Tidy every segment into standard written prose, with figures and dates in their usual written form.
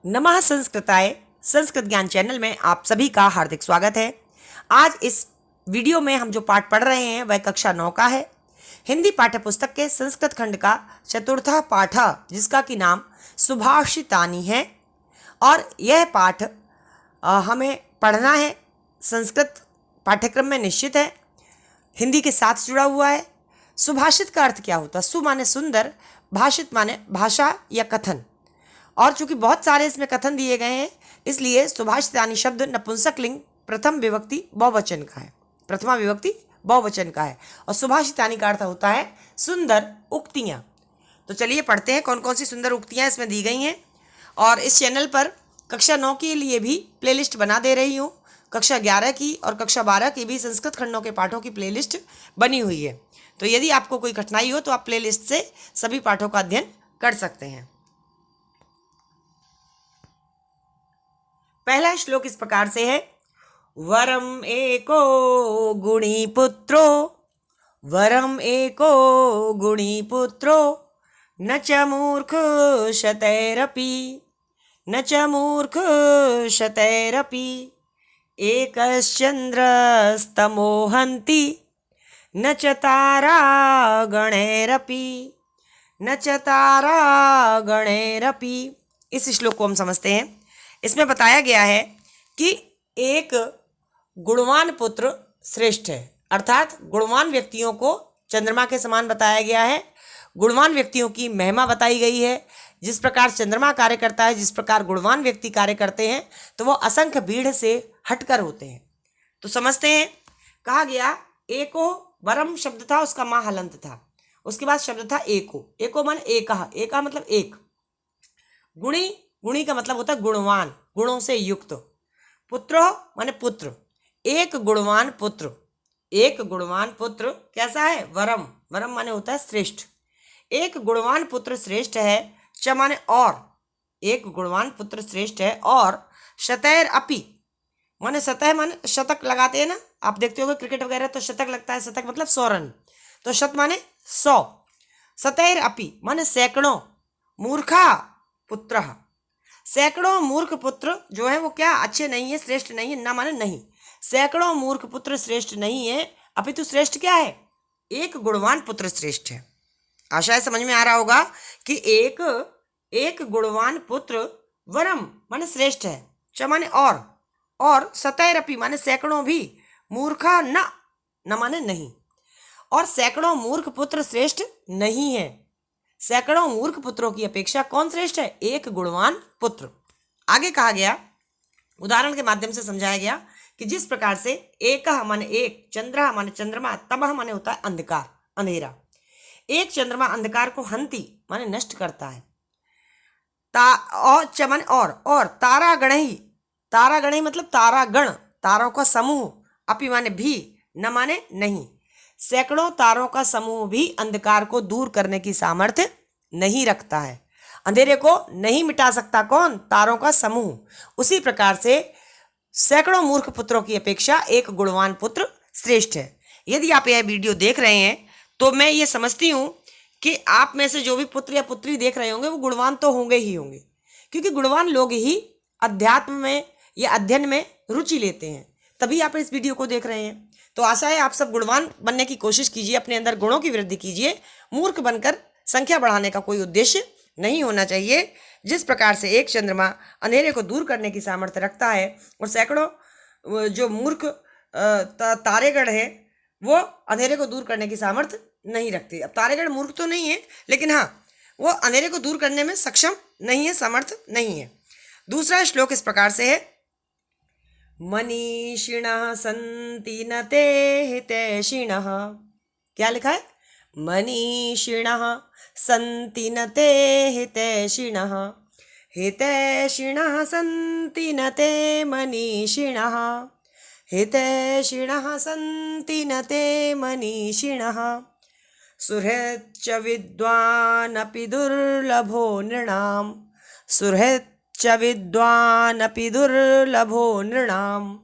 नमः संस्कृताय संस्कृत ज्ञान चैनल में आप सभी का हार्दिक स्वागत है। आज इस वीडियो में हम जो पाठ पढ़ रहे हैं वह कक्षा 9 का है। हिंदी पाठ्य पुस्तक के संस्कृत खंड का चतुर्थ पाठ, जिसका कि नाम सुभाषितानि है। और यह पाठ हमें पढ़ना है, संस्कृत पाठ्यक्रम में निश्चित है, हिंदी के साथ जुड़ा हुआ है। सुभाषित का अर्थ क्या होता है? सु माने सुंदर, भाषित माने भाषा या कथन। और चूंकि बहुत सारे इसमें कथन दिए गए हैं, इसलिए सुभाषितानि शब्द नपुंसक लिंग प्रथम विभक्ति बहुवचन का है, प्रथमा विभक्ति बहुवचन का है। और सुभाषितानि का अर्थ होता है सुंदर उक्तियाँ। तो चलिए पढ़ते हैं कौन कौन सी सुंदर उक्तियाँ इसमें दी गई हैं। और इस चैनल पर कक्षा 9 के लिए भी प्लेलिस्ट बना दे रही हूँ। कक्षा 11 की और कक्षा 12 की भी संस्कृत खंडों के पाठों की प्लेलिस्ट बनी हुई है। तो यदि आपको कोई कठिनाई हो तो आप प्लेलिस्ट से सभी पाठों का अध्ययन कर सकते हैं। पहला श्लोक इस प्रकार से है। वरम एको गुणी पुत्रो, वरम एको गुणी पुत्रो, न च मूर्ख शतैरपि, न च मूर्ख शतैरपि, एकश्चन्द्रस्तमोहन्ति, न च तारागणैरपि, न च तारागणैरपि। इस श्लोक को हम समझते हैं। इसमें बताया गया है कि एक गुणवान पुत्र श्रेष्ठ है, अर्थात गुणवान व्यक्तियों को चंद्रमा के समान बताया गया है। गुणवान व्यक्तियों की महिमा बताई गई है। जिस प्रकार चंद्रमा कार्य करता है, जिस प्रकार गुणवान व्यक्ति कार्य करते हैं, तो वो असंख्य भीड़ से हटकर होते हैं। तो समझते हैं। कहा गया एको, वरम शब्द था, उसका माँ हलंत था। उसके बाद शब्द था एको, एको माने एका, एका मतलब एक। गुणी, गुणी का मतलब होता है गुणवान, गुणों से युक्त। पुत्रो माने पुत्र, एक गुणवान पुत्र। एक गुणवान पुत्र कैसा है? वरम, वरम माने होता है श्रेष्ठ। एक गुणवान पुत्र श्रेष्ठ है। च माने और, एक गुणवान पुत्र श्रेष्ठ है। और शतैर अपि माने सतह माने शतक लगाते हैं ना, आप देखते होगे क्रिकेट वगैरह तो शतक लगता है, शतक मतलब 100 रन, तो शत माने 100। शतैर अपि माने सैकड़ों। मूर्खा पुत्र, सैकड़ों मूर्ख पुत्र जो है वो क्या? अच्छे नहीं है, श्रेष्ठ नहीं है। ना माने नहीं, सैकड़ों मूर्ख पुत्र श्रेष्ठ नहीं है, अपितु श्रेष्ठ क्या है? एक गुणवान पुत्र श्रेष्ठ है। आशा है समझ में आ रहा होगा कि एक गुणवान पुत्र वरम माने श्रेष्ठ है, च माने और शतैरपि माने सैकड़ों भी, मूर्खा न, न माने नहीं। और सैकड़ों मूर्ख पुत्र श्रेष्ठ नहीं है। सैकड़ों मूर्ख पुत्रों की अपेक्षा कौन श्रेष्ठ है? एक गुणवान पुत्र। आगे कहा गया, उदाहरण के माध्यम से समझाया गया कि जिस प्रकार से एक माने एक, चंद्र माने चंद्रमा, तमः माने होता है अंधकार, अंधेरा। एक चंद्रमा अंधकार को हंति माने नष्ट करता है। और च माने और तारागण ही, तारागण ही मतलब तारागण, तारों का समूह। अपि माने भी, न माने नहीं। सैकड़ों तारों का समूह भी अंधकार को दूर करने की सामर्थ्य नहीं रखता है। अंधेरे को नहीं मिटा सकता कौन? तारों का समूह। उसी प्रकार से सैकड़ों मूर्ख पुत्रों की अपेक्षा एक गुणवान पुत्र श्रेष्ठ है। यदि आप यह वीडियो देख रहे हैं तो मैं ये समझती हूँ कि आप में से जो भी पुत्र या पुत्री देख रहे होंगे वो गुणवान तो होंगे ही होंगे, क्योंकि गुणवान लोग ही अध्यात्म में या अध्ययन में रुचि लेते हैं, तभी आप इस वीडियो को देख रहे हैं। तो आशा है आप सब गुणवान बनने की कोशिश कीजिए, अपने अंदर गुणों की वृद्धि कीजिए। मूर्ख बनकर संख्या बढ़ाने का कोई उद्देश्य नहीं होना चाहिए। जिस प्रकार से एक चंद्रमा अंधेरे को दूर करने की सामर्थ्य रखता है और सैकड़ों जो मूर्ख तारेगण है वो अंधेरे को दूर करने की सामर्थ्य नहीं रखते। अब तारेगण मूर्ख तो नहीं है, लेकिन हाँ, वो अंधेरे को दूर करने में सक्षम नहीं है, समर्थ नहीं है। दूसरा श्लोक इस प्रकार से है। मनीषिणः सन्ति न ते हितैषिणः। क्या लिखा है? मनीषिणः सन्ति न ते हितैषिणः, हितैषिणः सन्ति न ते मनीषिणः, हितैषिणः सन्ति न ते मनीषिणः। सुहृच्च विद्वानपि दुर्लभो नृणाम्, सुहृच्च विद्वानपि दुर्लभो नृणाम्,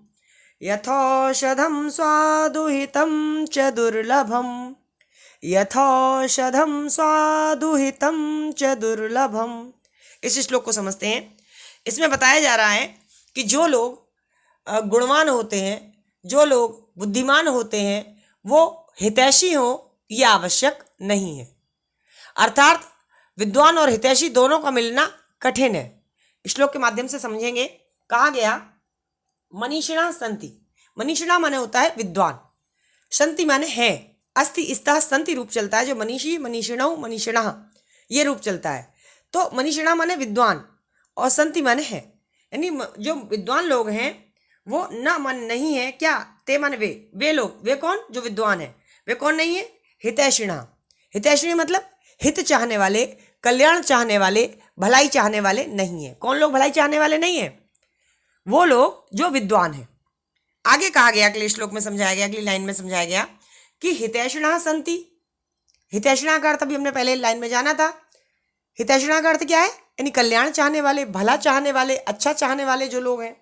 यथौषधं स्वादुहितं च दुर्लभं, यथौषधं स्वादुहितं च दुर्लभम। इस श्लोक को समझते हैं। इसमें बताया जा रहा है कि जो लोग गुणवान होते हैं, जो लोग बुद्धिमान होते हैं, वो हितैषी हो यह आवश्यक नहीं है। अर्थात विद्वान और हितैषी दोनों का मिलना कठिन है। श्लोक के माध्यम से समझेंगे। कहा गया मनीषिणा संति। मनीषिणा माने होता है विद्वान, संति माने है, अस्ति स्तः संति रूप चलता है, जो मनीषी मनीषिणौ मनीषिणः ये रूप चलता है। तो मनीषिणा माने विद्वान और संति माने है, यानी जो विद्वान लोग हैं वो न मन नहीं है क्या, ते माने वे लोग, वे कौन, जो विद्वान है, वे कौन नहीं है, हितैषिणा। हितैषिणी मतलब हित चाहने वाले, कल्याण चाहने वाले, भलाई चाहने वाले नहीं है। कौन लोग भलाई चाहने वाले नहीं है, वो लोग जो विद्वान है। आगे कहा गया, अगले श्लोक में समझाया गया, अगली लाइन में समझाया गया कि हितैषिणः सन्ति। हितैषिणा का अर्थ अभी हमने पहले लाइन में जाना था। हितैषिणा का अर्थ क्या है, यानी कल्याण चाहने वाले, भला चाहने वाले, अच्छा चाहने वाले जो लोग हैं।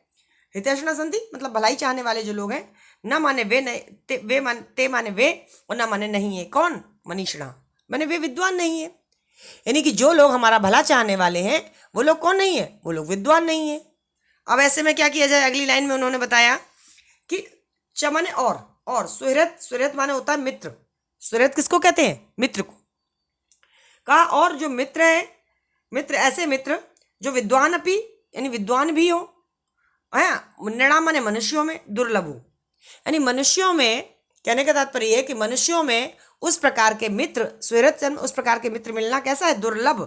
हितैषिणा सन्ति मतलब भलाई चाहने वाले जो लोग हैं। न माने वे, ते माने वे, और न माने नहीं है। कौन, मनीषिणा माने वे विद्वान नहीं है। यानी कि जो लोग हमारा भला चाहने वाले हैं वो लोग कौन नहीं है, वो लोग विद्वान नहीं है। अब ऐसे में क्या किया जाए, अगली लाइन में उन्होंने बताया कि च माने और सुहृद, सुहृद माने होता है मित्र। सुहृद किसको कहते हैं, मित्र को। कहा और जो मित्र है, मित्र ऐसे मित्र जो विद्वान अपि यानी विद्वान भी हो, है, नृणाम माने मनुष्यों में, दुर्लभ हो, यानी मनुष्यों में, कहने का तात्पर्य है कि मनुष्यों में उस प्रकार के मित्र, सुहृद उस प्रकार के मित्र मिलना कैसा है, दुर्लभ।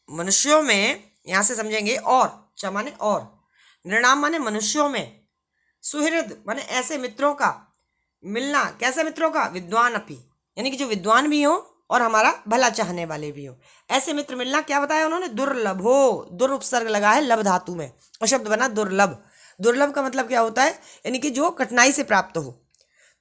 मनुष्यों में, यहां से समझेंगे, और च माने और, नृणाम माने मनुष्यों में, सुहृद माने ऐसे मित्रों का मिलना, कैसे मित्रों का, विद्वान अपि यानी कि जो विद्वान भी हो और हमारा भला चाहने वाले भी हो, ऐसे मित्र मिलना क्या बताया उन्होंने, दुर्लभ हो। दुर उपसर्ग लगा है लभ धातु में और शब्द बना दुर्लभ। दुर्लभ का मतलब क्या होता है, यानी कि जो कठिनाई से प्राप्त हो।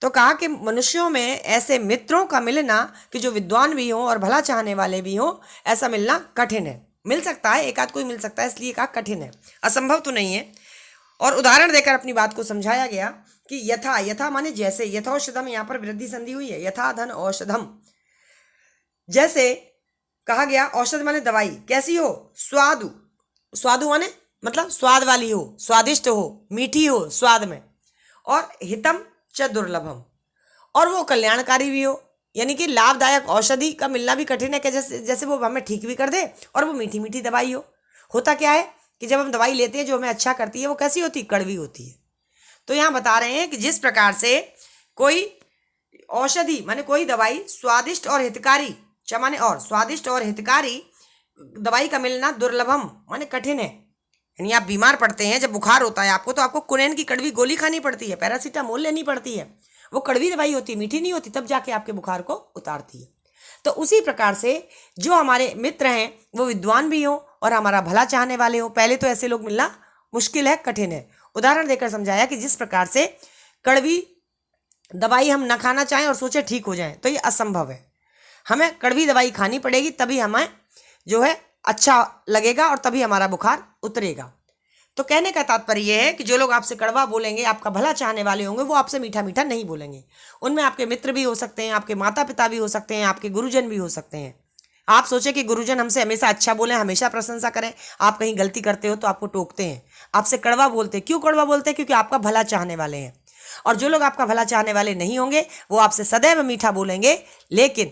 तो कहा कि मनुष्यों में ऐसे मित्रों का मिलना कि जो विद्वान भी हो और भला चाहने वाले भी हो, ऐसा मिलना कठिन है। मिल सकता है, एक आध कोई मिल सकता है, इसलिए कहा कठिन है, असंभव तो नहीं है। और उदाहरण देकर अपनी बात को समझाया गया कि यथा, यथा माने जैसे, यथौषधम, यहाँ पर वृद्धि संधि हुई है, यथा धन औषधम, जैसे कहा गया औषध माने दवाई, कैसी हो, स्वादु, स्वादु माने मतलब स्वाद वाली हो, स्वादिष्ट हो, मीठी हो स्वाद में, और हितम च दुर्लभम, और वो कल्याणकारी भी हो, यानी कि लाभदायक औषधि का मिलना भी कठिन है कि जैसे वो हमें ठीक भी कर दे और वो मीठी मीठी दवाई हो। होता क्या है कि जब हम दवाई लेते हैं जो हमें अच्छा करती है वो कैसी होती है, कड़वी होती है। तो यहाँ बता रहे हैं कि जिस प्रकार से कोई औषधि माने कोई दवाई स्वादिष्ट और हितकारी, च माने और, स्वादिष्ट और हितकारी दवाई का मिलना दुर्लभम माने कठिन है। यानी आप बीमार पड़ते हैं, जब बुखार होता है आपको, तो आपको कुनैन की कड़वी गोली खानी पड़ती है, पैरासीटामोल लेनी पड़ती है, वो कड़वी दवाई होती है, मीठी नहीं होती, तब जाके आपके बुखार को उतारती है। तो उसी प्रकार से जो हमारे मित्र हैं वो विद्वान भी हो और हमारा भला चाहने वाले हो। पहले तो ऐसे लोग मिलना मुश्किल है, कठिन है। उदाहरण देकर समझाया कि जिस प्रकार से कड़वी दवाई हम न खाना चाहें और सोचे ठीक हो जाए, तो ये असंभव है। हमें कड़वी दवाई खानी पड़ेगी, तभी हमें जो है अच्छा लगेगा और तभी हमारा बुखार उतरेगा। तो कहने का तात्पर्य यह है कि जो लोग आपसे कड़वा बोलेंगे, आपका भला चाहने वाले होंगे, वो आपसे मीठा मीठा नहीं बोलेंगे। उनमें आपके मित्र भी हो सकते हैं, आपके माता पिता भी हो सकते हैं, आपके गुरुजन भी हो सकते हैं। आप सोचें कि गुरुजन हमसे हमेशा अच्छा बोलें, हमेशा प्रशंसा करें, आप कहीं गलती करते हो तो आपको टोकते हैं, आपसे कड़वा बोलते हैं। क्यों कड़वा बोलते हैं? क्योंकि आपका भला चाहने वाले हैं। और जो लोग आपका भला चाहने वाले नहीं होंगे वो आपसे सदैव मीठा बोलेंगे, लेकिन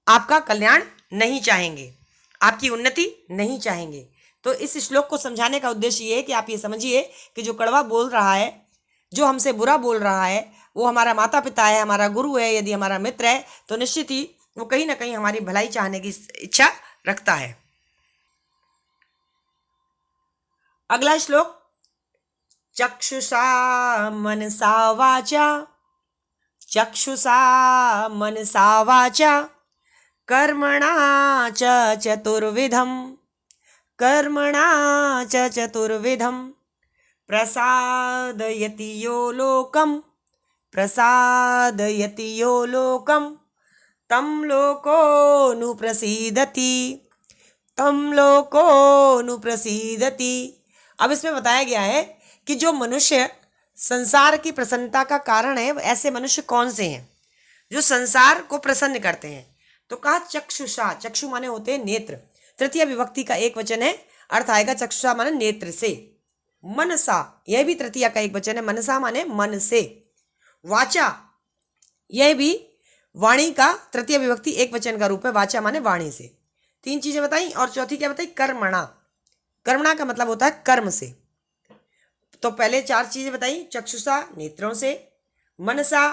आपका कल्याण नहीं चाहेंगे, आपकी उन्नति नहीं चाहेंगे। तो इस श्लोक को समझाने का उद्देश्य ये है कि आप ये समझिए कि जो कड़वा बोल रहा है, जो हमसे बुरा बोल रहा है, वो हमारा माता पिता है, हमारा गुरु है, यदि हमारा मित्र है, तो निश्चित ही वो कहीं ना कहीं हमारी भलाई चाहने की इच्छा रखता है। अगला श्लोक, चक्षुषा मनसा वाचा, चक्षुषा मनसा वाचा कर्मणा च चतुर्विधम, कर्मणा च चतुर्विधम प्रसादयति यो लोकम, प्रसादयति यो लोकम तम लोकोऽनुप्रसीदति, तम लोकोऽनुप्रसीदति। अब इसमें बताया गया है कि जो मनुष्य संसार की प्रसन्नता का कारण है, ऐसे मनुष्य कौन से हैं जो संसार को प्रसन्न करते हैं। तो कहा चक्षुषा, चक्षु माने होते हैं नेत्र, तृतीय विभक्ति का एक वचन है अर्थ आएगा चक्षुषा माने नेत्र से, मनसा यह भी तृतीया का एक वचन है, मनसा माने मन से, वाचा यह भी वाणी का तृतीय विभक्ति एक वचन का रूप है, वाचा माने वाणी से। तीन चीजें बताई और चौथी क्या बताई, कर्मणा। कर्मणा का मतलब होता है कर्म से। तो पहले चार चीजें बताई, चक्षुषा नेत्रों से, मनसा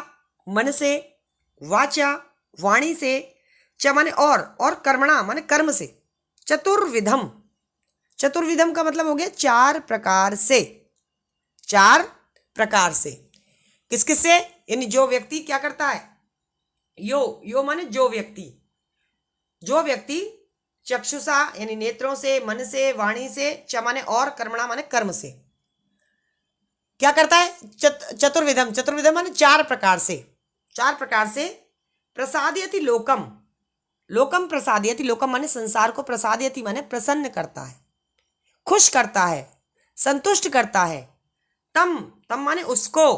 मन से, वाचा वाणी से, च माने और कर्मणा माने कर्म से। चतुर्विधम, चतुर्विधम का मतलब हो गया चार प्रकार से, चार प्रकार से। किस किस से, यानी जो व्यक्ति क्या करता है, यो माने जो व्यक्ति, जो व्यक्ति चक्षुषा यानी नेत्रों से, मन से, वाणी से, च माने और, कर्मणा माने कर्म से क्या करता है, चतुर्विधम, चतुर्विधम माने चार प्रकार से, चार प्रकार से। प्रसादयति लोकम, लोकम प्रसादयति, लोकम माने संसार को, प्रसादयति माने प्रसन्न करता है, खुश करता है, संतुष्ट करता है। तम, तम माने उसको,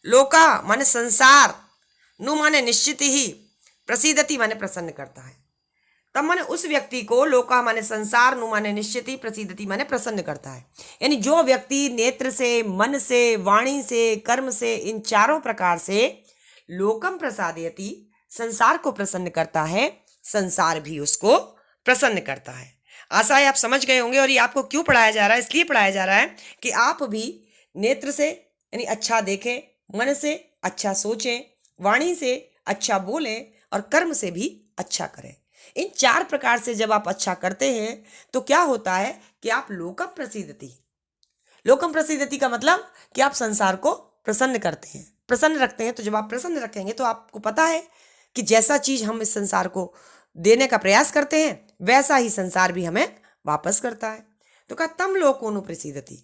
लोका माने संसार, नु माने निश्चित ही, प्रसीदति माने प्रसन्न करता है। तम माने उस व्यक्ति को, लोका माने संसार, नु माने निश्चित ही, प्रसीदति माने प्रसन्न करता है। यानी जो व्यक्ति नेत्र से, मन से, वाणी से, कर्म से, इन चारों प्रकार से लोकम प्रसादयति संसार को प्रसन्न करता है, संसार भी उसको प्रसन्न करता है। आशा है आप समझ गए होंगे। और ये आपको क्यों पढ़ाया जा रहा है, इसलिए पढ़ाया जा रहा है कि आप भी नेत्र से यानी अच्छा देखें, मन से अच्छा सोचें, वाणी से अच्छा बोलें और कर्म से भी अच्छा करें। इन चार प्रकार से जब आप अच्छा करते हैं तो क्या होता है कि आप लोकम प्रसिद्धति, लोकम प्रसिद्धति का मतलब कि आप संसार को प्रसन्न करते हैं, प्रसन्न रखते हैं। तो जब आप प्रसन्न रखेंगे तो आपको पता है कि जैसा चीज हम इस संसार को देने का प्रयास करते हैं वैसा ही संसार भी हमें वापस करता है। तो कहा तम लोकोनु प्रसिद्धति,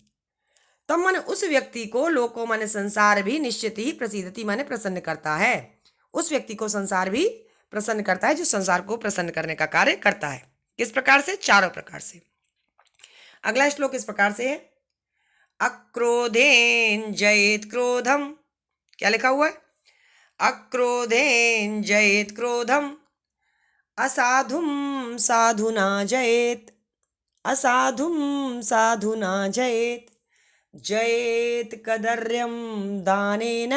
तम माने उस व्यक्ति को, लोको माने संसार भी, निश्चित ही, प्रसिद्धति माने प्रसन्न करता है। उस व्यक्ति को संसार भी प्रसन्न करता है जो संसार को प्रसन्न करने का कार्य करता है। किस प्रकार से, चारों प्रकार से। अगला श्लोक इस प्रकार से है, अक्रोधेन जयेत क्रोधम, क्या लिखा हुआ है, अक्रोधेन जयेत क्रोधम, असाधुम साधुना जयेत, असाधुम साधुना जयेत, जयेत कदर्यम दानेन,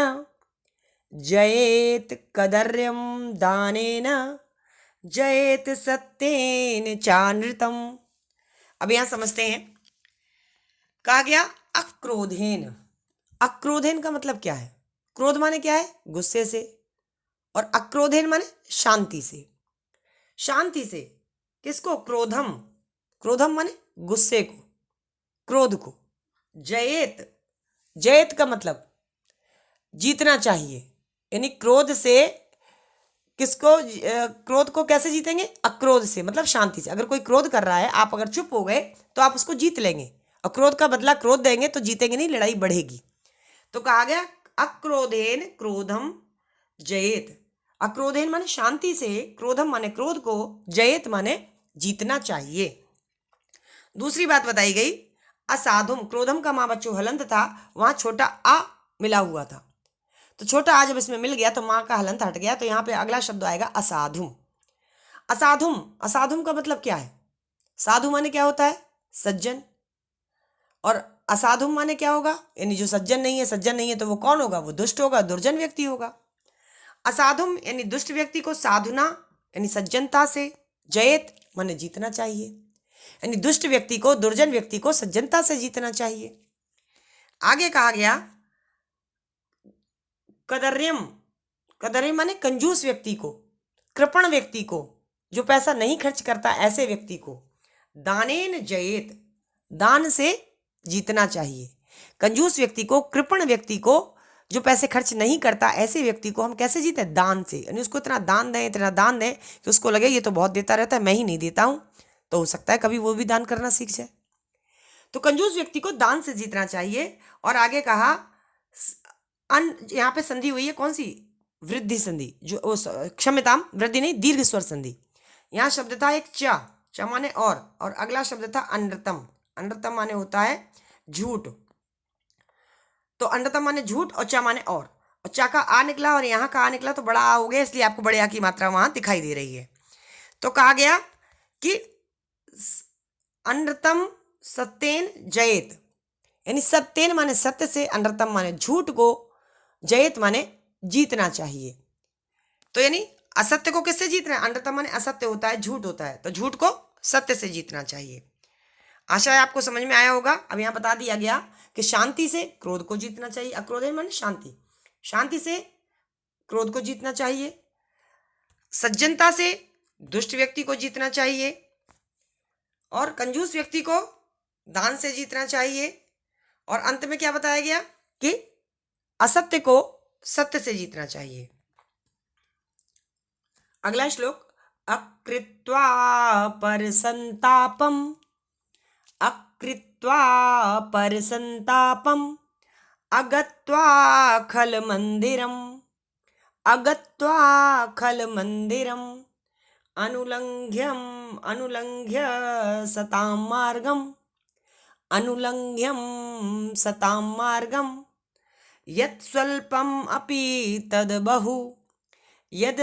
जयेत कदर्यम दानेन, जयेत सत्येन चानृतम। अब यहां समझते हैं, कहा गया अक्रोधेन। अक्रोधेन का मतलब क्या है, क्रोध माने क्या है, गुस्से से, और अक्रोधेन माने शांति से, शांति से। किसको, क्रोधम, क्रोधम माने गुस्से को, क्रोध को। जयेत, जयेत का मतलब जीतना चाहिए, यानी क्रोध से किसको, क्रोध को कैसे जीतेंगे, अक्रोध से, मतलब शांति से। अगर कोई क्रोध कर रहा है, आप अगर चुप हो गए तो आप उसको जीत लेंगे, और क्रोध का बदला क्रोध देंगे तो जीतेंगे नहीं, लड़ाई बढ़ेगी। तो कहा गया अक्रोधेन क्रोधम जयेत, अक्रोधेन माने शांति से, क्रोधम माने क्रोध को, जयेत माने जीतना चाहिए। दूसरी बात बताई गई, असाधुम, क्रोधम का माँ बच्चों हलंत था, वहां छोटा आ मिला हुआ था, तो छोटा आ जब इसमें मिल गया तो माँ का हलंत हट गया, तो यहाँ पे अगला शब्द आएगा असाधुम। असाधुम, असाधुम का मतलब क्या है, साधु माने क्या होता है, सज्जन, और असाधुम माने क्या होगा, यानी जो सज्जन नहीं है, सज्जन नहीं है तो वो कौन होगा, वो दुष्ट होगा, दुर्जन व्यक्ति होगा। असाधुम यानी दुष्ट व्यक्ति को साधुना यानी सज्जनता से, जयेत माने जीतना चाहिए, यानी दुष्ट व्यक्ति को, दुर्जन व्यक्ति को सज्जनता से जीतना चाहिए। आगे कहा गया कदर्यम, कदर्यम माने कंजूस व्यक्ति को, कृपण व्यक्ति को, जो पैसा नहीं खर्च करता ऐसे व्यक्ति को। दानेन जयेत, दान से जीतना चाहिए। कंजूस व्यक्ति को, कृपण व्यक्ति को, जो पैसे खर्च नहीं करता ऐसे व्यक्ति को हम कैसे जीते, दान से, यानी उसको इतना दान दें, इतना दान दें कि उसको लगे ये तो बहुत देता रहता है, मैं ही नहीं देता हूं, तो हो सकता है कभी वो भी दान करना सीख जाए। तो कंजूस व्यक्ति को दान से जीतना चाहिए। और आगे कहा यहाँ पे संधि हुई है कौन सी, वृद्धि संधि, जो क्षम्यताम, वृद्धि नहीं, दीर्घ स्वर संधि। यहाँ शब्द था एक च माने और अगला शब्द था अनृतम, अनृतम माने होता है झूठ, तो अनृतम माने झूठ और च माने और चा का आ निकला और यहाँ का आ निकला तो बड़ा आ हो गया, इसलिए आपको बड़े आ की मात्रा वहां दिखाई दे रही है। तो कहा गया कि अनृतम सत्येन जयेत, यानी सत्येन माने सत्य से, अनृतम माने झूठ को, जयेत माने जीतना चाहिए। तो यानी असत्य को किससे जीतना है? अनृतम माने असत्य होता है, झूठ होता है, तो झूठ को सत्य से जीतना चाहिए। आशा है आपको समझ में आया होगा। अब यहाँ बता दिया गया कि शांति से क्रोध को जीतना चाहिए। अक्रोध माने शांति, शांति से क्रोध को जीतना चाहिए। सज्जनता से दुष्ट व्यक्ति को जीतना चाहिए, और कंजूस व्यक्ति को दान से जीतना चाहिए। और अंत में क्या बताया गया कि असत्य को सत्य से जीतना चाहिए। अगला श्लोक, अकृत्वा परसंतापम, अकृत्वा परसंतापम, अगत्वा खल मंदिरम, अगत्वा खल मंदिरम, अनुलंघ्यम अनुलंघ्य सताम मार्गम, अनुलंघ्यम सताम मार्गम, यत् स्वल्पम अपि तद बहु, यत्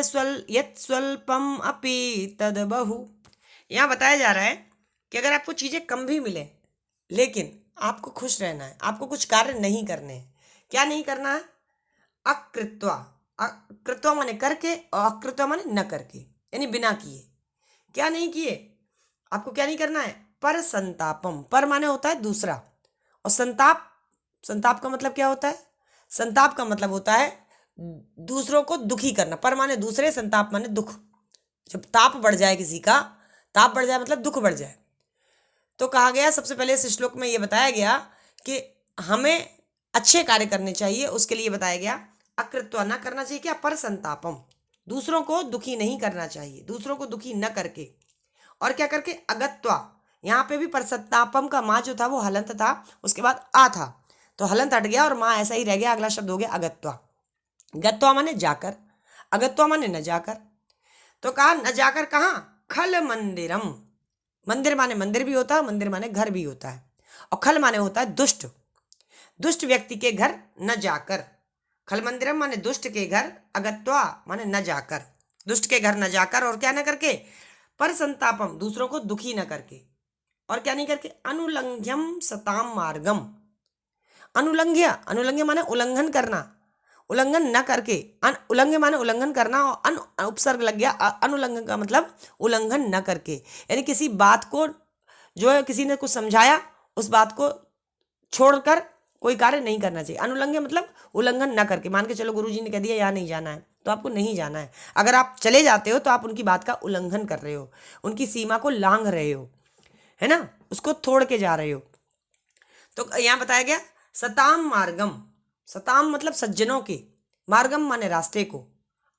स्वल्पम अपि तद बहु। यहाँ बताया जा रहा है कि अगर आपको चीज़ें कम भी मिले, लेकिन आपको खुश रहना है, आपको कुछ कार्य नहीं करने हैं। क्या नहीं करना है? अकृत्वा, अकृत्वा माने करके, और अकृत्वा माने न करके, यानी बिना किए। क्या नहीं किए? आपको क्या नहीं करना है? पर संतापम, पर माने होता है दूसरा, और संताप, संताप का मतलब क्या होता है? संताप का मतलब होता है दूसरों को दुखी करना। पर माने दूसरे, संताप माने दुख। जब ताप बढ़ जाए किसी का, ताप बढ़ जाए मतलब दुख बढ़ जाए, तो कहा गया, सबसे पहले इस श्लोक में ये बताया गया कि हमें अच्छे कार्य करने चाहिए। उसके लिए बताया गया अकृत्वा, ना करना चाहिए क्या? पर संतापम, दूसरों को दुखी नहीं करना चाहिए, दूसरों को दुखी न करके। और क्या करके? अगत्वा, यहाँ पे भी पर संतापम का माँ जो था वो हलंत था, उसके बाद आ था, तो हलंत हट गया और माँ ऐसा ही रह गया। अगला शब्द हो गया अगत्वा। गत्वा माने जाकर, अगत्वा माने न जाकर। तो कहा न जाकर कहाँ? खल मंदिरम, मंदिर माने मंदिर भी होता है, मंदिर माने घर भी होता है, और खल माने होता है दुष्ट, दुष्ट व्यक्ति के घर न जाकर। खल मंदिरम माने दुष्ट के घर, अगत्वा माने न जाकर, दुष्ट के घर न जाकर, और क्या न करके? पर संतापम, दूसरों को दुखी न करके, और क्या नहीं करके? अनुलंघ्यम सताम मार्गम, अनुलंघ्य, अनुलंघ्य माने उल्लंघन करना, उल्लंघन न करके। उल्लंघ्य माने उल्लंघन करना, और अन उपसर्ग लग गया, अनुलंघन का मतलब उल्लंघन न करके, यानी किसी बात को, जो है किसी ने कुछ समझाया, उस बात को छोड़कर कोई कार्य नहीं करना चाहिए। अनुलंघ्य मतलब उल्लंघन न करके। मान के चलो गुरुजी ने कह दिया यहाँ नहीं जाना है, तो आपको नहीं जाना है। अगर आप चले जाते हो तो आप उनकी बात का उल्लंघन कर रहे हो, उनकी सीमा को लांघ रहे हो, है ना, उसको तोड़ के जा रहे हो। तो यहाँ बताया गया सताम मार्गम, सताम मतलब सज्जनों के, मार्गम माने रास्ते को,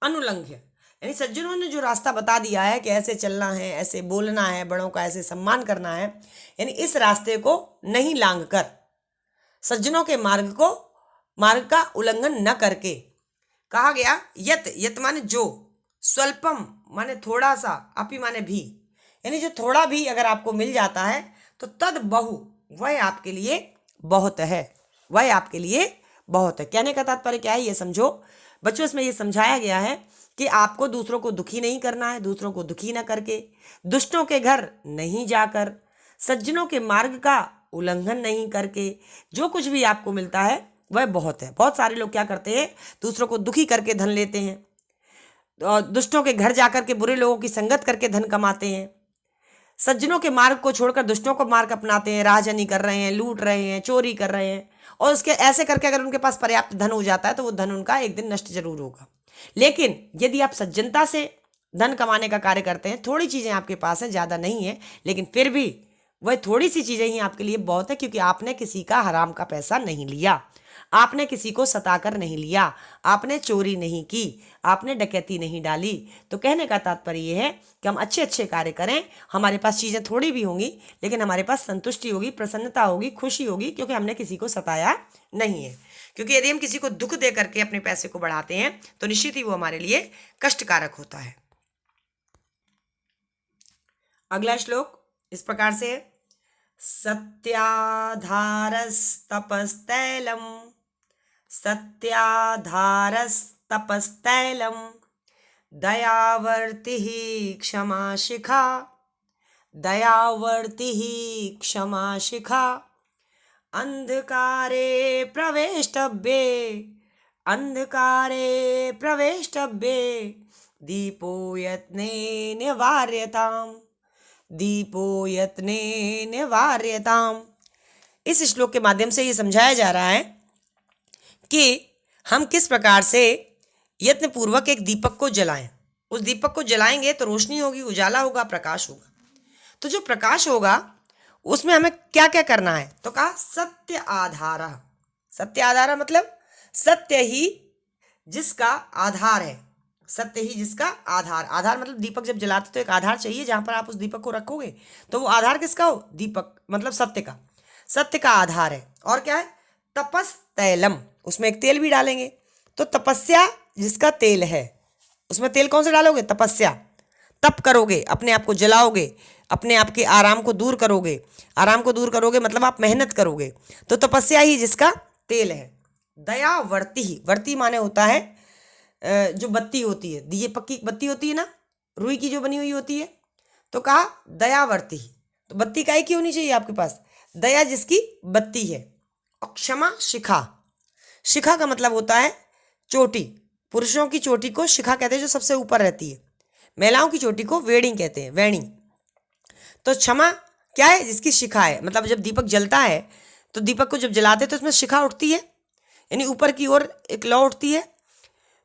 अनुलंघ्य यानी सज्जनों ने जो रास्ता बता दिया है कि ऐसे चलना है, ऐसे बोलना है, बड़ों का ऐसे सम्मान करना है, यानी इस रास्ते को नहीं लांघ कर, सज्जनों के मार्ग को, मार्ग का उल्लंघन न करके। कहा गया यत, यत माने जो, स्वल्पम माने थोड़ा सा, अपि माने भी, यानी जो थोड़ा भी अगर आपको मिल जाता है तो तद बहु, वह आपके लिए बहुत है, वह आपके लिए बहुत है। कहने का तात्पर्य क्या है ये समझो बच्चों। इसमें ये समझाया गया है कि आपको दूसरों को दुखी नहीं करना है, दूसरों को दुखी ना करके, दुष्टों के घर नहीं जाकर, सज्जनों के मार्ग का उल्लंघन नहीं करके, जो कुछ भी आपको मिलता है वह बहुत है। बहुत सारे लोग क्या करते हैं? दूसरों को दुखी करके धन लेते हैं, और दुष्टों के घर जाकर के बुरे लोगों की संगत करके धन कमाते हैं, सज्जनों के मार्ग को छोड़कर दुष्टों को मार्ग अपनाते हैं, राहजनी कर रहे हैं, लूट रहे हैं, चोरी कर रहे हैं, और उसके ऐसे करके अगर उनके पास पर्याप्त धन हो जाता है तो वो धन उनका एक दिन नष्ट जरूर होगा। लेकिन यदि आप सज्जनता से धन कमाने का कार्य करते हैं, थोड़ी चीजें आपके पास है, ज्यादा नहीं है, लेकिन फिर भी वह थोड़ी सी चीजें ही आपके लिए बहुत है, क्योंकि आपने किसी का हराम का पैसा नहीं लिया, आपने किसी को सताकर नहीं लिया, आपने चोरी नहीं की, आपने डकैती नहीं डाली। तो कहने का तात्पर्य यह है कि हम अच्छे अच्छे कार्य करें, हमारे पास चीज़ें थोड़ी भी होंगी, लेकिन हमारे पास संतुष्टि होगी, प्रसन्नता होगी, खुशी होगी, क्योंकि हमने किसी को सताया नहीं है। क्योंकि यदि हम किसी को दुख दे करके अपने पैसे को बढ़ाते हैं तो निश्चित ही वो हमारे लिए कष्टकारक होता है। अगला श्लोक इस प्रकार से है, सत्याधारस्तपस्तैलम, सत्याधारस्तपस्तैलम, दयावर्तिः क्षमा शिखा, दयावर्ति क्षमा शिखा अंधकारे प्रवेष्टव्ये अंधकारे प्रवेष्टव्ये दीपो यत्ने निवार्यताम दीपो यत्ने निवार्यताम। इस श्लोक के माध्यम से ये समझाया जा रहा है कि हम किस प्रकार से यत्नपूर्वक एक दीपक को जलाएं। उस दीपक को जलाएंगे तो रोशनी होगी, उजाला होगा, प्रकाश होगा। तो जो प्रकाश होगा उसमें हमें क्या क्या करना है, तो कहा सत्य आधार। सत्य आधार मतलब सत्य ही जिसका आधार है, सत्य ही जिसका आधार। आधार मतलब दीपक जब जलाते तो एक आधार चाहिए जहां पर आप उस दीपक को रखोगे, तो वो आधार किसका हो, दीपक मतलब सत्य का, सत्य का आधार है। और क्या है, तपस तैलम, उसमें एक तेल भी डालेंगे। तो तपस्या जिसका तेल है, उसमें तेल कौन सा डालोगे, तपस्या। तप करोगे, अपने आप को जलाओगे, अपने आप के आराम को दूर करोगे। आराम को दूर करोगे मतलब आप मेहनत करोगे, तो तपस्या ही जिसका तेल है। दया वर्ती ही, वर्ती माने होता है जो बत्ती होती है, दिए पक्की बत्ती होती है ना, रुई की जो बनी हुई होती है, तो कहा दयावर्ती। तो बत्ती काहे की होनी चाहिए आपके पास, दया जिसकी बत्ती है। और क्षमा शिखा, शिखा का मतलब होता है चोटी। पुरुषों की चोटी को शिखा कहते हैं जो सबसे ऊपर रहती है, महिलाओं की चोटी को वेणी कहते हैं, वेणी। तो क्षमा क्या है, जिसकी शिखा है। मतलब जब दीपक जलता है तो दीपक को जब जलाते हैं तो उसमें शिखा उठती है, यानी ऊपर की ओर एक लौ उठती है,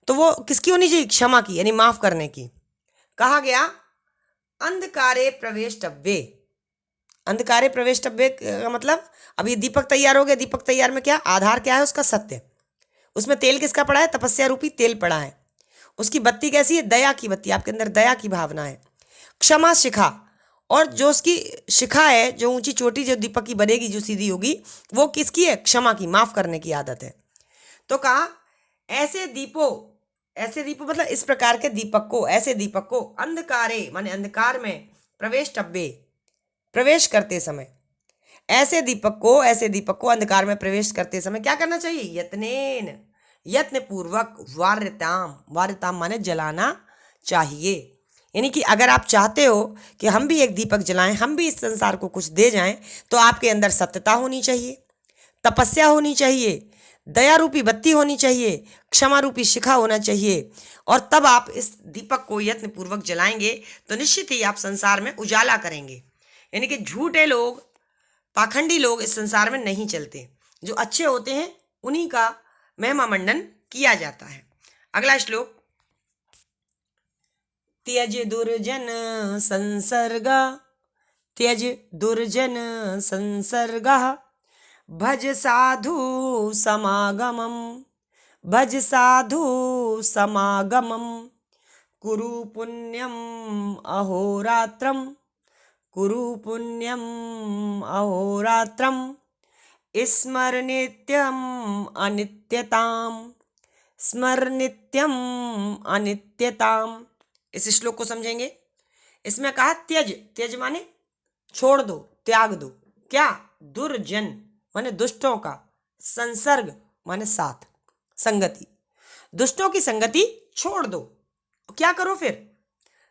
तो वो किसकी होनी चाहिए, क्षमा की, यानी माफ करने की। कहा गया अंधकारे प्रवेष्टव्ये। अंधकारे प्रवेष्टव्ये का मतलब अब ये दीपक तैयार हो गया, दीपक तैयार में क्या आधार क्या है, उसका सत्य। उसमें तेल किसका पड़ा है, तपस्या रूपी तेल पड़ा है। उसकी बत्ती कैसी है, दया की बत्ती, आपके अंदर दया की भावना है। क्षमा शिखा, और जो उसकी शिखा है, जो ऊंची चोटी जो दीपक की बनेगी, जो सीधी होगी, वो किसकी है, क्षमा की, माफ करने की आदत है। तो कहा ऐसे दीपों मतलब इस प्रकार के दीपक को, ऐसे दीपक को अंधकारे माने अंधकार में, प्रवेष्टव्ये प्रवेश करते समय, ऐसे दीपक को अंधकार में प्रवेश करते समय क्या करना चाहिए, यत्नेन यत्न पूर्वक, वार्यताम, वार्यताम माने जलाना चाहिए। यानी कि अगर आप चाहते हो कि हम भी एक दीपक जलाएं, हम भी इस संसार को कुछ दे जाएं, तो आपके अंदर सत्यता होनी चाहिए, तपस्या होनी चाहिए, दया रूपी बत्ती होनी चाहिए, क्षमा रूपी शिखा होना चाहिए। और तब आप इस दीपक को यत्न पूर्वक जलाएंगे तो निश्चित ही आप संसार में उजाला करेंगे। यानी कि झूठे लोग, पाखंडी लोग इस संसार में नहीं चलते, जो अच्छे होते हैं उन्हीं का महिमा मंडन किया जाता है। अगला श्लोक, त्यज दुर्जन संसर्ग, त्यज दुर्जन संसर्ग, भज साधु समागमम, भज साधु समागमम, कुरु पुण्यम अहोरात्रम, कुरु पुण्यम अहोरात्रम, स्मर नित्यम अनित्यताम, स्मर नित्यम अनित्यताम। इस श्लोक को समझेंगे। इसमें कहा त्यज, त्यज माने छोड़ दो, त्याग दो। क्या, दुर्जन माने दुष्टों का, संसर्ग माने साथ, संगति। दुष्टों की संगति छोड़ दो। क्या करो फिर,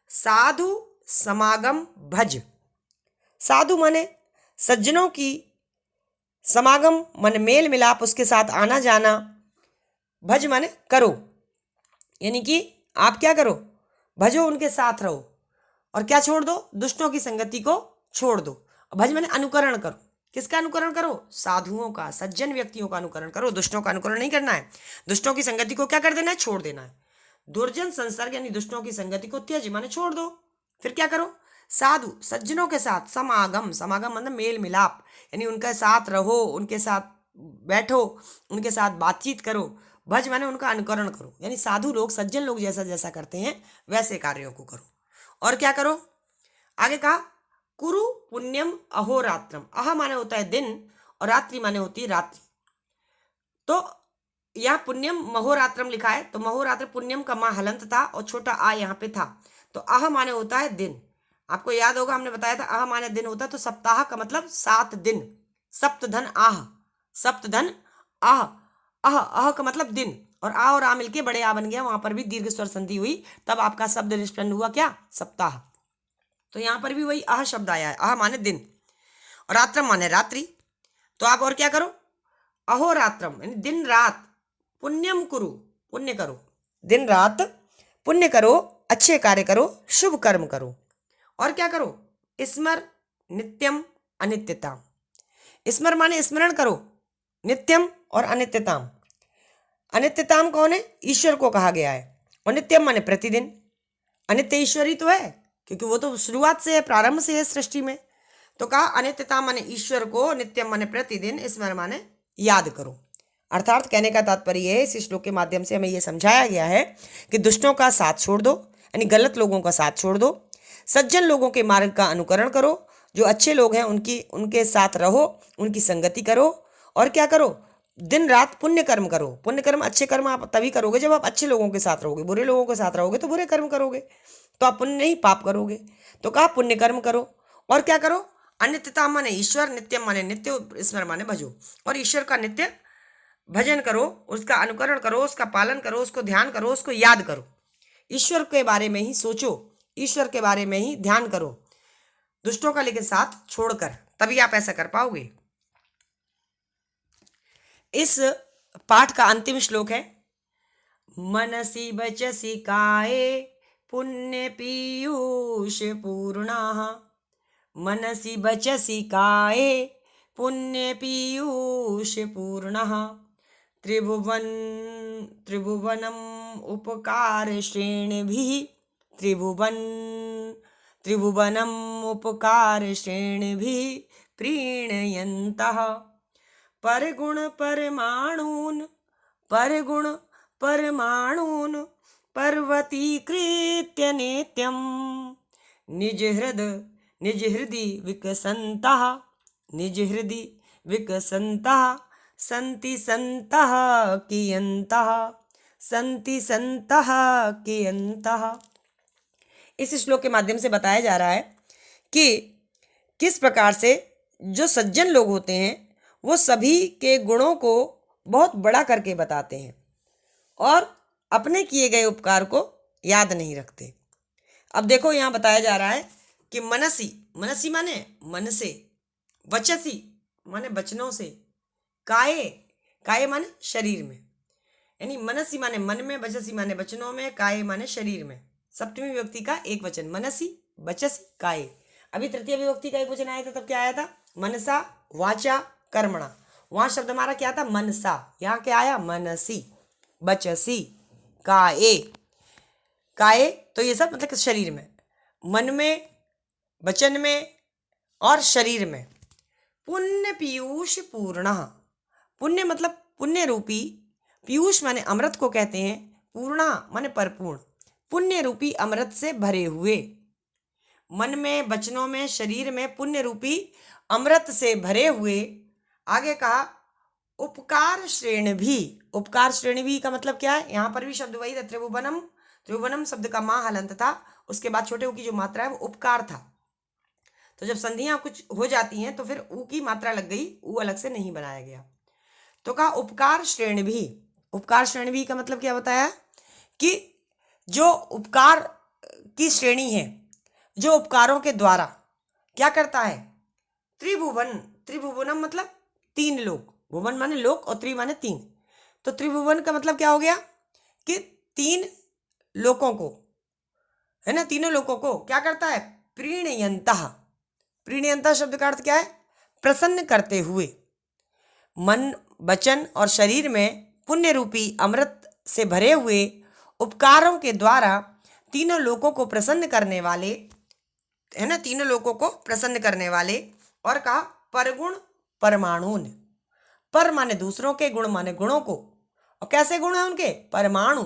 साधु समागम भज, साधु माने सज्जनों की समागम माने मेल मिलाप, उसके साथ आना जाना। भज माने करो, यानी कि आप क्या करो, भजो, उनके साथ रहो। और क्या छोड़ दो, दुष्टों की संगति को छोड़ दो। भज माने अनुकरण करो। किसका अनुकरण करो, साधुओं का, सज्जन व्यक्तियों का अनुकरण करो, दुष्टों का अनुकरण नहीं करना है। दुष्टों की संगति को क्या कर देना है, छोड़ देना है। दुर्जन संसर्ग यानी दुष्टों की संगति को त्यज माने छोड़ दो। फिर क्या करो, साधु सज्जनों के साथ, समागम, समागम मतलब मेल मिलाप, यानी उनके साथ रहो, उनके साथ बैठो, उनके साथ बातचीत करो। भज माने उनका अनुकरण करो, यानी साधु लोग, सज्जन लोग जैसा जैसा करते हैं वैसे कार्यों को करो। और क्या करो, आगे कहा कुरु पुण्यम अहोरात्रम। अह माने होता है दिन और रात्रि माने होती है रात्रि। तो यहाँ पुण्यम महोरात्रम लिखा है, तो महोरात्र पुण्यम का माँ हलंत था और छोटा आ यहाँ पे था। तो अह माने होता है दिन। आपको याद होगा हमने बताया था अह माने दिन होता है, तो सप्ताह का मतलब 7 दिन। सप्तधन आह, सप्तधन आह, अह का मतलब दिन, और आ और आ मिलके बड़े आ बन गया, वहां पर भी दीर्घ स्वर संधि हुई, तब आपका शब्द निष्पन्न हुआ क्या, सप्ताह। तो यहाँ पर भी वही आह शब्द आया है। आह माने दिन और रात्रम माने रात्रि। तो आप और क्या करो, अहोरात्रम यानी दिन रात, पुण्यम कुरु पुण्य करो, दिन रात पुण्य करो, अच्छे कार्य करो, शुभ कर्म करो। और क्या करो, स्मर नित्यम अनित्यताम। स्मर माने स्मरण करो, नित्यम और अनित्यताम। अनित्यताम कौन है, ईश्वर को कहा गया है। और नित्यम माने प्रतिदिन। अनित्य ईश्वर ही तो है, क्योंकि वो तो शुरुआत से है, प्रारंभ से है सृष्टि में। तो कहा अनित्यताम माने ईश्वर को, नित्यम माने प्रतिदिन, स्मर माने याद करो। अर्थात कहने का तात्पर्य है, इस श्लोक के माध्यम से हमें यह समझाया गया है कि दुष्टों का साथ छोड़ दो, यानी गलत लोगों का साथ छोड़ दो, सज्जन लोगों के मार्ग का अनुकरण करो, जो अच्छे लोग हैं उनके साथ रहो, उनकी संगति करो। और क्या करो, दिन रात पुण्य कर्म करो। पुण्य कर्म, अच्छे कर्म आप तभी करोगे जब आप अच्छे लोगों के साथ रहोगे। बुरे लोगों के साथ रहोगे तो बुरे कर्म करोगे, तो आप पुण्य नहीं पाप करोगे। तो कहा पुण्य कर्म करो। और क्या करो, अनित्यता माने ईश्वर, नित्यम माने नित्य, स्मर माने भजो। और ईश्वर का नित्य भजन करो, उसका अनुकरण करो, उसका पालन करो, उसको ध्यान करो, उसको याद करो। ईश्वर के बारे में ही सोचो, ईश्वर के बारे में ही ध्यान करो, दुष्टों का लेकिन साथ छोड़कर, तभी आप ऐसा कर पाओगे। इस पाठ का अंतिम श्लोक है, मनसि बचसि काये पुण्य पीयूष पूर्णाः। मनसि बचसि काये पुण्य पीयूष पूर्णः। त्रिभुवनम उपकार श्रेणिभिः, त्रिभुवनम उपकार श्रेणिभिः प्रीणयन्तः। परगुण परमाणून् पर्वतीकृत्य नित्यं निज हृदि विकसन्तः सन्ति सन्तः कियन्तः। इस श्लोक के माध्यम से बताया जा रहा है कि किस प्रकार से जो सज्जन लोग होते हैं वो सभी के गुणों को बहुत बड़ा करके बताते हैं और अपने किए गए उपकार को याद नहीं रखते। अब देखो यहाँ बताया जा रहा है कि मनसी माने मन से, वचसी माने वचनों से, काये माने शरीर में, यानी मनसी माने मन में, वचसी माने वचनों में, काये माने शरीर में। सप्तमी विभक्ति का एक वचन, मनसी वचसी काये। अभी तृतीय विभक्ति का एक वचन आया था, तब क्या आया था, मनसा वाचा कर्मणा। वहां शब्द हमारा क्या था, मनसा। यहाँ क्या आया, मनसी वचसी काये। तो ये सब मतलब शरीर में, मन में, वचन में और शरीर में। पुण्य पीयूष पूर्णः, पुण्य मतलब पुण्य रूपी, पीयूष माने अमृत को कहते हैं, पूर्णा माने परिपूर्ण, पुण्य रूपी अमृत से भरे हुए। मन में, वचनों में, शरीर में पुण्य रूपी अमृत से भरे हुए। आगे कहा उपकार श्रेणी भी। उपकार श्रेणी भी का मतलब क्या है, यहाँ पर भी शब्द वही था, त्रिभुवनम शब्द का मां हलंत था, उसके बाद छोटे ऊ की जो मात्रा है वो उपकार था। तो जब संधियां कुछ हो जाती हैं तो फिर ऊ की मात्रा लग गई, ऊ अलग से नहीं बनाया गया। तो कहा उपकार श्रेणी भी। उपकार श्रेणी भी का मतलब क्या बताया कि जो उपकार की श्रेणी है, जो उपकारों के द्वारा क्या करता है, त्रिभुवनम मतलब तीन लोक, भुवन माने लोक और त्रि माने तीन। तो त्रिभुवन का मतलब क्या हो गया कि तीन लोकों को, है ना, तीनों लोकों को क्या करता है, प्रीणयन्तः। प्रीणयन्तः शब्द का अर्थ क्या है, प्रसन्न करते हुए। मन, वचन और शरीर में पुण्य रूपी अमृत से भरे हुए उपकारों के द्वारा तीनों लोकों को प्रसन्न करने वाले, है ना, तीनों लोकों को प्रसन्न करने वाले। और कहा परगुण परमाणुन। पर माने दूसरों के, गुण माने गुणों को। और कैसे गुण है उनके, परमाणु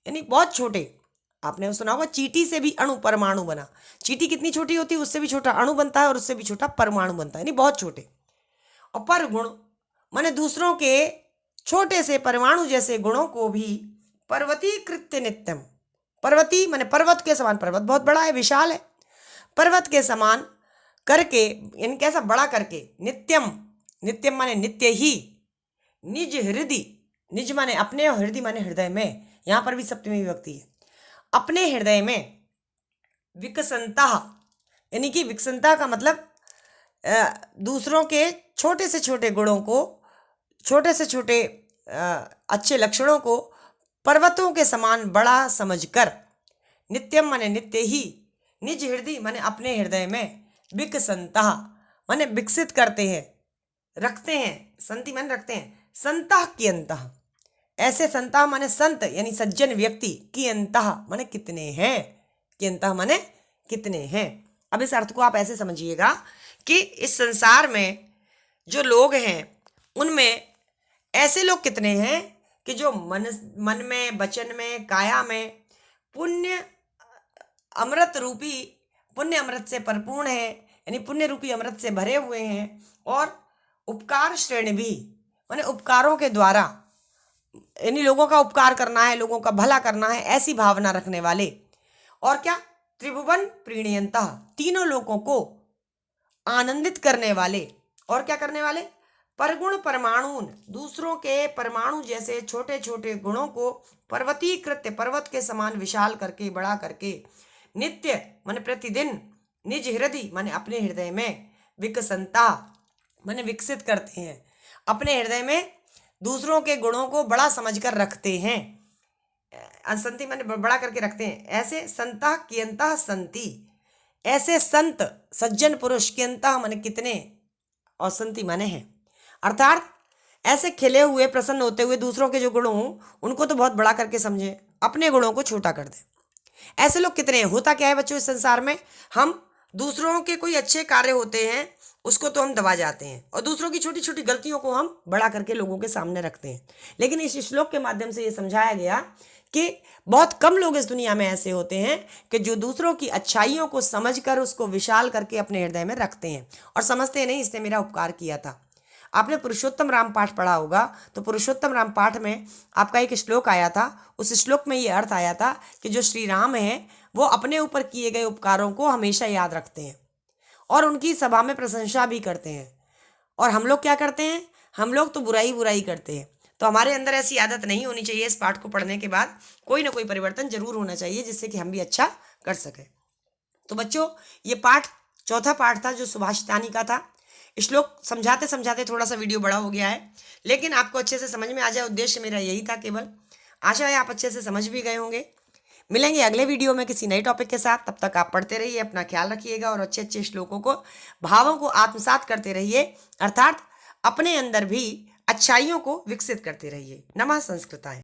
यानी बहुत छोटे। आपने सुना होगा चींटी से भी अणु परमाणु बना। चींटी कितनी छोटी होती है, उससे भी छोटा अणु बनता है और उससे भी छोटा परमाणु बनता है, यानी बहुत छोटे। और पर गुण माने दूसरों के छोटे से परमाणु जैसे गुणों को भी पर्वतीकृत्य नित्यम। पर्वती माने पर्वत के समान, पर्वत बहुत बड़ा है, विशाल है, पर्वत के समान करके, यानी कैसा, बड़ा करके, नित्यम माने नित्य ही, निज हृदय, निज माने अपने और हृदय माने हृदय में, यहाँ पर भी सप्तमी विभक्ति है, अपने हृदय में, विकसंतः यानी कि विकसनता का मतलब दूसरों के छोटे से छोटे गुणों को, छोटे से छोटे अच्छे लक्षणों को पर्वतों के समान बड़ा समझकर, नित्यम माने नित्य ही, निज हृदय माने अपने हृदय में, विकसंता माने विकसित करते हैं, रखते हैं, संति माने रखते हैं, संता कियंतः, ऐसे संता माने संत यानी सज्जन व्यक्ति, कियंतः माने कितने हैं, कियंतः माने कितने हैं। अब इस अर्थ को आप ऐसे समझिएगा कि इस संसार में जो लोग हैं उनमें ऐसे लोग कितने हैं कि जो मन में, वचन में, काया में पुण्य अमृत रूपी, पुण्य अमृत से परिपूर्ण है, यानी पुण्य रूपी अमृत से भरे हुए हैं, और उपकार श्रेणी भी माने उपकारों के द्वारा, यानी लोगों का उपकार करना है, लोगों का भला करना है, ऐसी भावना रखने वाले, और क्या त्रिभुवन प्रीणयंतः, तीनों लोगों को आनंदित करने वाले, और क्या करने वाले, परगुण परमाणु, दूसरों के परमाणु जैसे छोटे छोटे गुणों को पर्वतीकृत्य, पर्वत के समान विशाल करके, बड़ा करके, नित्य माने प्रतिदिन, निज हृदय माने अपने हृदय में, विकसंता माने विकसित करते हैं, अपने हृदय में दूसरों के गुणों को बड़ा समझकर रखते हैं, संति माने बड़ा करके रखते हैं। ऐसे संता कियंता संति, ऐसे संत सज्जन पुरुष, कियंता माने कितने, और संति माने हैं, अर्थात ऐसे खिले हुए, प्रसन्न होते हुए दूसरों के जो गुण हों उनको तो बहुत बड़ा करके समझे, अपने गुणों को छोटा कर दे। ऐसे लोग कितने हैं। होता क्या है बच्चों, इस संसार में हम दूसरों के कोई अच्छे कार्य होते हैं उसको तो हम दबा जाते हैं, और दूसरों की छोटी छोटी गलतियों को हम बड़ा करके लोगों के सामने रखते हैं। लेकिन इस श्लोक के माध्यम से ये समझाया गया कि बहुत कम लोग इस दुनिया में ऐसे होते हैं कि जो दूसरों की अच्छाइयों को समझकर उसको विशाल करके अपने हृदय में रखते हैं, और समझते नहीं इसने मेरा उपकार किया था। आपने पुरुषोत्तम राम पाठ पढ़ा होगा, तो पुरुषोत्तम राम पाठ में आपका एक श्लोक आया था, उस श्लोक में ये अर्थ आया था कि जो श्री राम हैं वो अपने ऊपर किए गए उपकारों को हमेशा याद रखते हैं और उनकी सभा में प्रशंसा भी करते हैं। और हम लोग क्या करते हैं, हम लोग तो बुराई बुराई करते हैं। तो हमारे अंदर ऐसी आदत नहीं होनी चाहिए। इस पाठ को पढ़ने के बाद कोई ना कोई परिवर्तन जरूर होना चाहिए जिससे कि हम भी अच्छा कर सकें। तो बच्चों, ये पाठ चौथा पाठ था जो सुभाषितानी का था। श्लोक समझाते समझाते थोड़ा सा वीडियो बड़ा हो गया है, लेकिन आपको अच्छे से समझ में आ जाए, उद्देश्य मेरा यही था केवल। आशा है आप अच्छे से समझ भी गए होंगे। मिलेंगे अगले वीडियो में किसी नए टॉपिक के साथ। तब तक आप पढ़ते रहिए, अपना ख्याल रखिएगा और अच्छे अच्छे श्लोकों को, भावों को आत्मसात करते रहिए, अर्थात अपने अंदर भी अच्छाइयों को विकसित करते रहिए। नमः संस्कृताय।